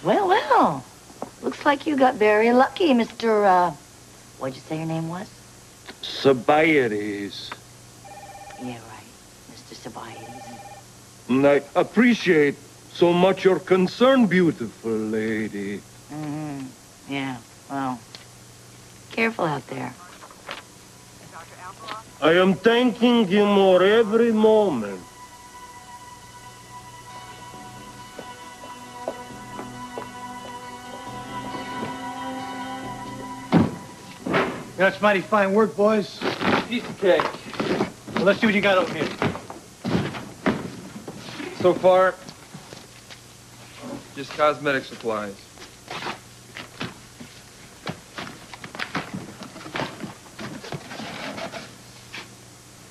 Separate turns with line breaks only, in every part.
Well, well. Looks like you got very lucky, Mr. What'd you say your name was?
Alvarez.
Yeah, right. Mr. Alvarez.
I appreciate so much your concern, beautiful lady.
Mm-hmm. Yeah, well, careful out there.
I am thanking you more every moment.
That's mighty fine work, boys.
Piece of cake.
Well, let's see what you got over here.
So far, just cosmetic supplies.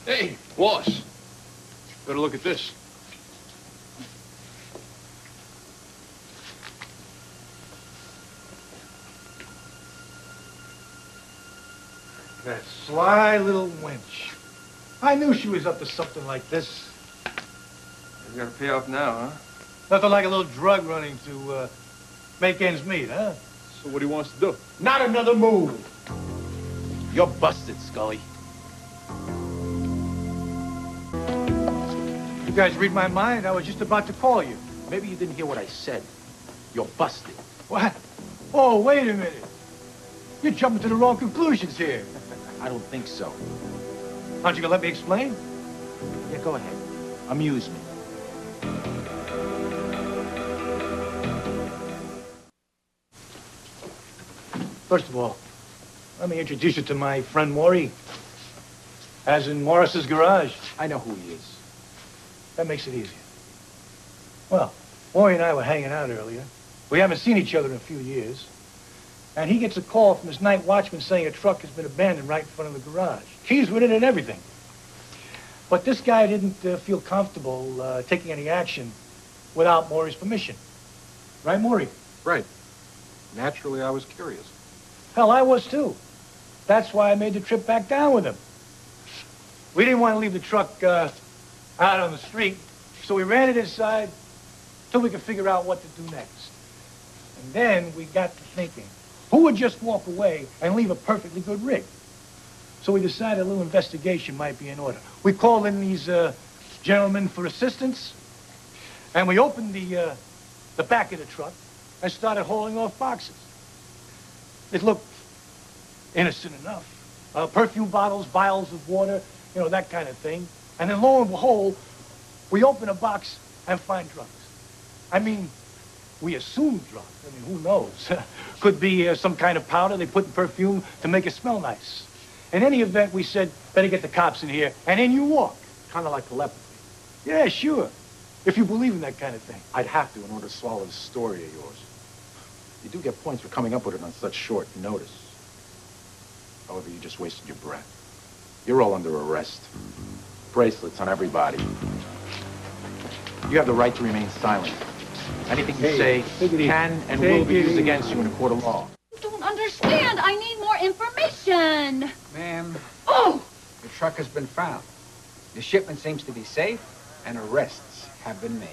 Hey, boss. Better look at this.
That sly little wench. I knew she was up to something like this.
You gotta pay off now, huh?
Nothing like a little drug running to make ends meet, huh?
So what he wants to do?
Not another move. You're busted, Skully.
You guys read my mind? I was just about to call you.
Maybe you didn't hear what I said. You're busted.
What? Oh, wait a minute. You're jumping to the wrong conclusions here.
I don't think so.
Aren't you gonna let me explain?
Yeah, go ahead. Amuse me.
First of all, let me introduce you to my friend Maury. As in Morris's garage.
I know who he is.
That makes it easier. Well, Maury and I were hanging out earlier. We haven't seen each other in a few years. And he gets a call from his night watchman saying a truck has been abandoned right in front of the garage. Keys were in it and everything. But this guy didn't feel comfortable taking any action without Maury's permission. Right, Maury?
Right. Naturally, I was curious.
Hell, I was too. That's why I made the trip back down with him. We didn't want to leave the truck out on the street, so we ran it inside till we could figure out what to do next. And then we got to thinking, who would just walk away and leave a perfectly good rig? So we decided a little investigation might be in order. We called in these gentlemen for assistance, and we opened the back of the truck and started hauling off boxes. It looked innocent enough. Perfume bottles, vials of water, you know, that kind of thing. And then lo and behold, we open a box and find drugs. I mean, we assumed drugs. I mean, who knows? Could be some kind of powder they put in perfume to make it smell nice. In any event, we said, better get the cops in here, and in you walk.
Kind of like telepathy.
Yeah, sure. If you believe in that kind of thing.
I'd have to in order to swallow this story of yours. You do get points for coming up with it on such short notice. However, you just wasted your breath. You're all under arrest. Bracelets on everybody. You have the right to remain silent. Anything you say can and will be used against you in a court of law.
I don't understand. I need more information.
Ma'am,
Oh!
the truck has been found. The shipment seems to be safe, and arrests have been made.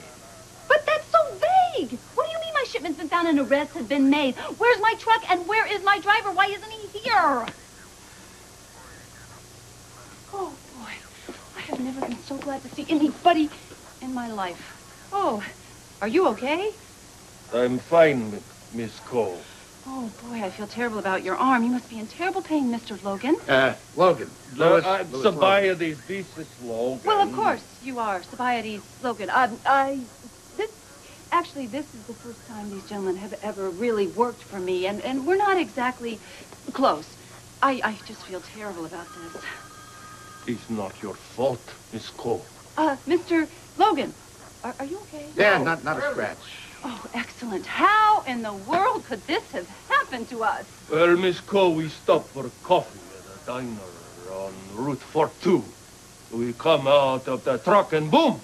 But that's so vague. What do you mean my shipment's been found and arrests have been made? Where's my truck and where is my driver? Why isn't he here? Oh, boy. I have never been so glad to see anybody in my life. Oh, are you okay?
I'm fine, Miss Cole.
Oh, boy, I feel terrible about your arm. You must be in terrible pain, Mr. Logan.
Logan.
I'm Alvarez. This is Logan.
Well, of course, you are. Alvarez Logan. Actually, this is the first time these gentlemen have ever really worked for me, and we're not exactly close. I just feel terrible about this.
It's not your fault, Miss Cole.
Mr. Logan, are you okay?
Yeah, not a scratch.
Oh, excellent. How in the world could this have happened to us?
Well, Miss Cole, we stopped for coffee at a diner on Route 42. We come out of the truck and boom,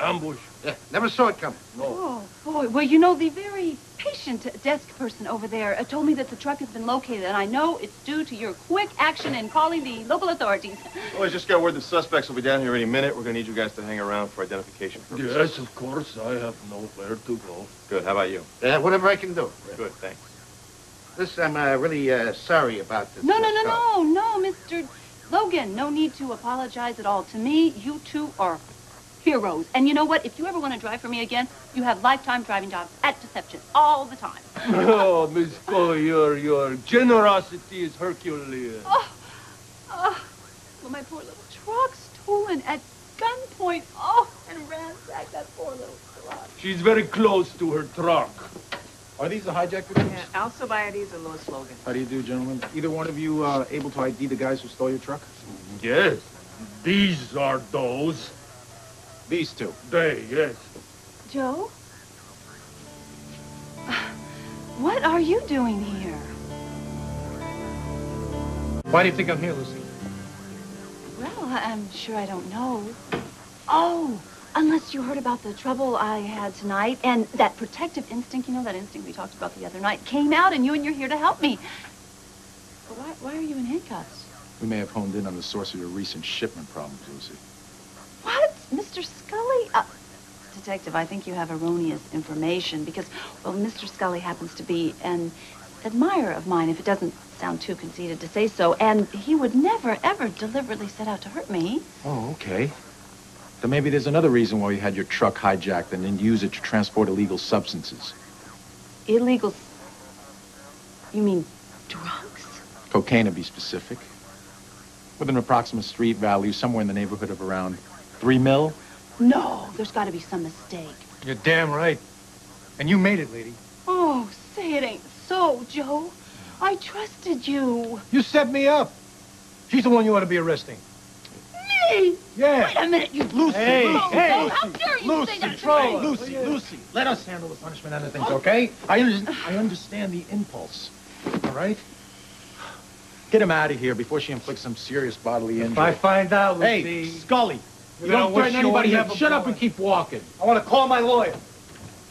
ambush.
Yeah, never saw it coming.
No.
Oh, boy. Well, you know, the very patient efficient desk person over there told me that the truck has been located, and I know it's due to your quick action in calling the local authorities.
Well, I just got word the suspects will be down here any minute. We're going to need you guys to hang around for identification purposes.
Yes, of course. I have nowhere to go.
Good. How about you?
Whatever I can do.
Good, thanks.
Listen, I'm really sorry about this.
No, Mr. Logan. No need to apologize at all. To me, you two are heroes. And you know what? If you ever want to drive for me again, you have lifetime driving jobs at Deception all the time.
Oh, Miss Scully, your generosity is Herculean.
Well, my poor little truck stolen at gunpoint. Oh, and ransacked that poor little truck.
She's very close to her truck.
Are these the hijacked victims?
Yeah, Alcibiades and Louis Logan.
How do you do, gentlemen? Either one of you able to ID the guys who stole your truck?
Yes, these are those.
These two.
They, yes.
Joe? What are you doing here?
Why do you think I'm here, Lucy?
Well, I'm sure I don't know. Oh, unless you heard about the trouble I had tonight and that protective instinct, you know, that instinct we talked about the other night, came out and you're here to help me. But why are you in handcuffs?
We may have honed in on the source of your recent shipment problems, Lucy.
What? Mr. Scully? Detective, I think you have erroneous information because, well, Mr. Scully happens to be an admirer of mine, if it doesn't sound too conceited to say so, and he would never, ever deliberately set out to hurt me.
Oh, okay. Then maybe there's another reason why you had your truck hijacked and then use it to transport illegal substances.
Illegal? You mean drugs?
Cocaine, to be specific. With an approximate street value somewhere in the neighborhood of around 3 mil.
No, there's got to be some mistake.
You're damn right. And you made it, lady.
Oh, say it ain't so, Joe. I trusted you.
You set me up. She's the one you ought to be arresting.
Me?
Yeah.
Wait a minute, you...
Lucy, hey,
how dare you say that to me?
Lucy, let us handle the punishment end of things, okay? I understand the impulse, all right? Get him out of here before she inflicts some serious bodily injury.
If I find out, Lucy...
Hey, Scully, you
gonna
don't threaten
wish you
anybody
wouldn't
here.
have a
Shut up
boy.
and keep walking.
I want to call my lawyer.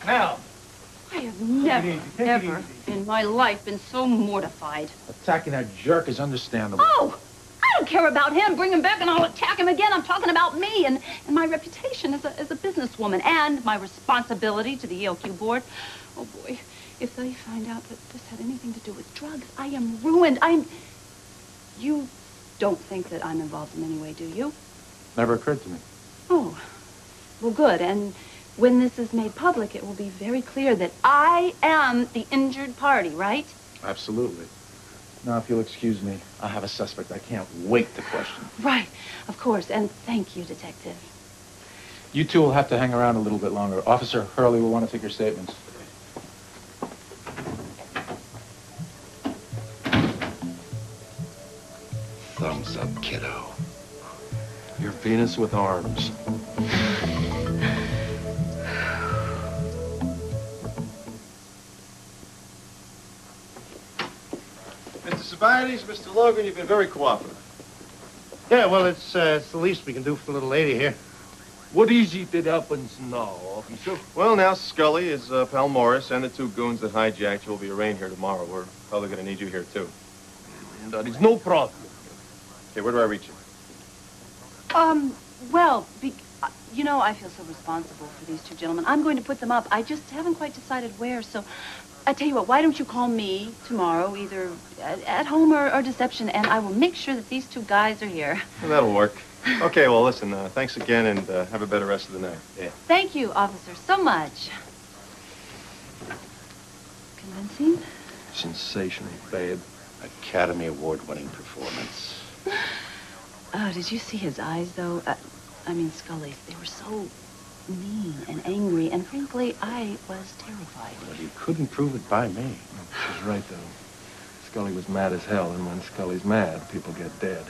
Now.
I have never,
easy, take it
ever in my life been so mortified.
Attacking that jerk is understandable.
Oh, I don't care about him. Bring him back and I'll attack him again. I'm talking about me and my reputation as a businesswoman and my responsibility to the ELQ board. Oh, boy, if they find out that this had anything to do with drugs, I am ruined. You don't think that I'm involved in any way, do you?
Never occurred to me.
Oh, well, good. And when this is made public, it will be very clear that I am the injured party, right?
Absolutely. Now, if you'll excuse me, I have a suspect I can't wait to question.
Right, of course. And thank you, Detective.
You two will have to hang around a little bit longer. Officer Hurley will want to take your statements.
Thumbs up, kiddo.
Your Venus with arms.
Mr. Alcibiades, Mr. Logan, you've been very cooperative.
Yeah, well, it's the least we can do for the little lady here.
What is it that happens now, officer?
Well, now Scully, his pal Morris, and the two goons that hijacked you will be arraigned here tomorrow. We're probably going to need you here, too.
That is no problem.
Okay, where do I reach you?
Well, you know, I feel so responsible for these two gentlemen. I'm going to put them up. I just haven't quite decided where, so I tell you what, why don't you call me tomorrow, either at home or Deception, and I will make sure that these two guys are here.
Well, that'll work. Okay, well, listen, thanks again, and have a better rest of the night.
Yeah.
Thank you, officer, so much. Convincing?
Sensational, babe.
Academy Award-winning performance.
Oh, did you see his eyes, though? I mean, Scully's. They were so mean and angry, and frankly, I was terrified.
But you couldn't prove it by me.
She's right, though. Scully was mad as hell, and when Scully's mad, people get dead.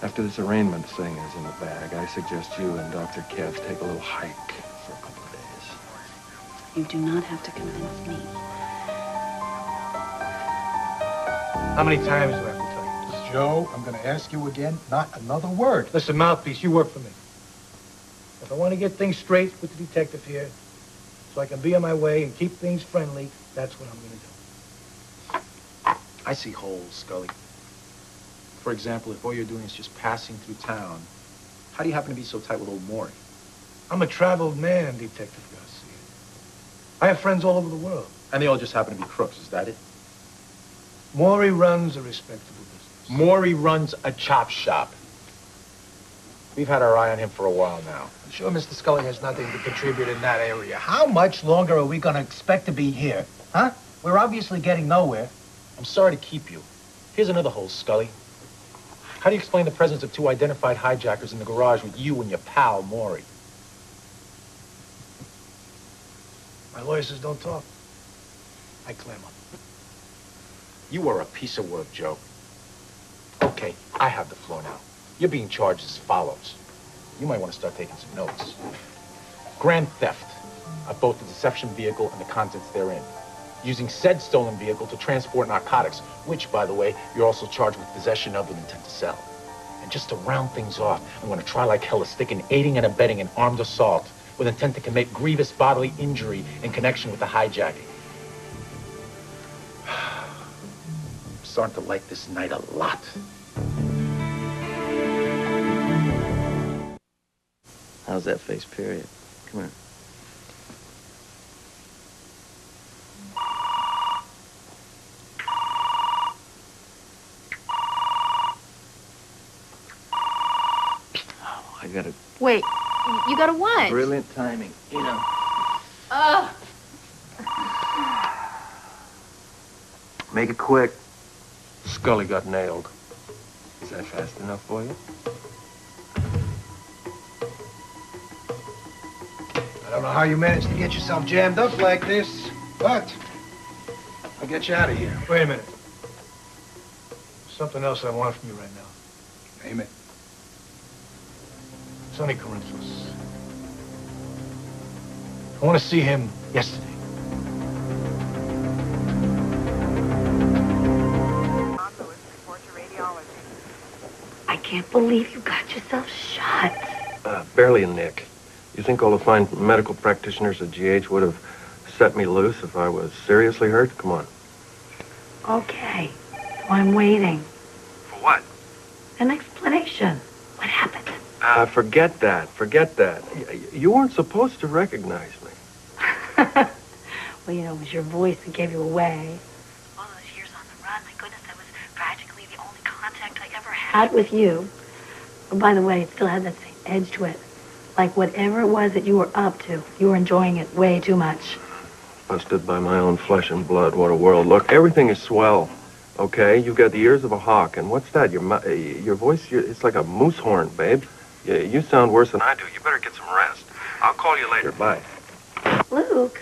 After this arraignment thing is in the bag, I suggest you and Dr. Kev take a little hike for a couple of days.
You do not have to convince me.
How many times do I have to tell you?
Joe, I'm going to ask you again, not another word.
Listen, mouthpiece, you work for me. If I want to get things straight with the detective here, so I can be on my way and keep things friendly, that's what I'm going to do.
I see holes, Scully. For example, if all you're doing is just passing through town, how do you happen to be so tight with old Maury?
I'm a traveled man, Detective Garcia. I have friends all over the world.
And they all just happen to be crooks, is that it?
Maury runs a respectable business.
Maury runs a chop shop. We've had our eye on him for a while now.
I'm sure Mr. Scully has nothing to contribute in that area. How much longer are we going to expect to be here? Huh? We're obviously getting nowhere.
I'm sorry to keep you. Here's another hole, Scully. How do you explain the presence of 2 identified hijackers in the garage with you and your pal, Maury?
My lawyer says don't talk. I clam up.
You are a piece of work, Joe. Okay, I have the floor now. You're being charged as follows. You might want to start taking some notes. Grand theft of both the deception vehicle and the contents therein. Using said stolen vehicle to transport narcotics, which, by the way, you're also charged with possession of with intent to sell. And just to round things off, I'm going to try like hell to stick in aiding and abetting an armed assault with intent to commit grievous bodily injury in connection with the hijacking. I'm starting to like this night a lot.
How's that face, period? Come here. I got it.
Wait, you got a what?
Brilliant timing, you know. Make it quick.
Scully got nailed. Is that fast enough for you?
I don't know how you managed to get yourself jammed up like this, but I'll get you out of here.
Wait a minute. Something else I want from you right now.
Name it.
Sonny Corinthos. I want to see him yesterday.
I can't believe you got yourself shot.
Barely a nick. You think all the fine medical practitioners at GH would have set me loose if I was seriously hurt? Come on.
Okay, so I'm waiting.
For what?
An explanation. What happened?
Forget that. Forget that. You weren't supposed to recognize me.
Well, you know, it was your voice that gave you away. All those years on the run, my goodness, that was practically the only contact I ever had with you. But by the way, it still had that same edge to it. Like whatever it was that you were up to, you were enjoying it way too much.
Busted by my own flesh and blood. What a world. Look, everything is swell. Okay? You've got the ears of a hawk. And what's that? Your voice, it's like a moose horn, babe. You sound worse than I do. You better get some rest. I'll call you later. Bye.
Luke.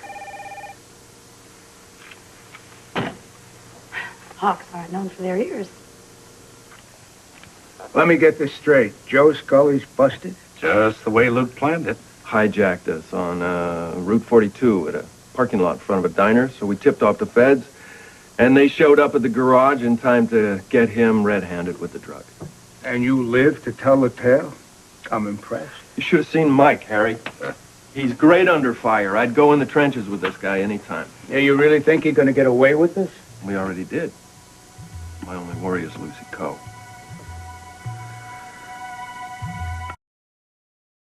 Hawks aren't known for their ears.
Let me get this straight. Joe Scully's busted?
Just the way Luke planned it. Hijacked us on Route 42 at a parking lot in front of a diner, so we tipped off the feds, and they showed up at the garage in time to get him red-handed with the drug.
And you live to tell the tale? I'm impressed.
You should have seen Mike, Harry. He's great under fire. I'd go in the trenches with this guy anytime.
Yeah, you really think you're going to get away with this?
We already did. My only worry is Lucy Coe.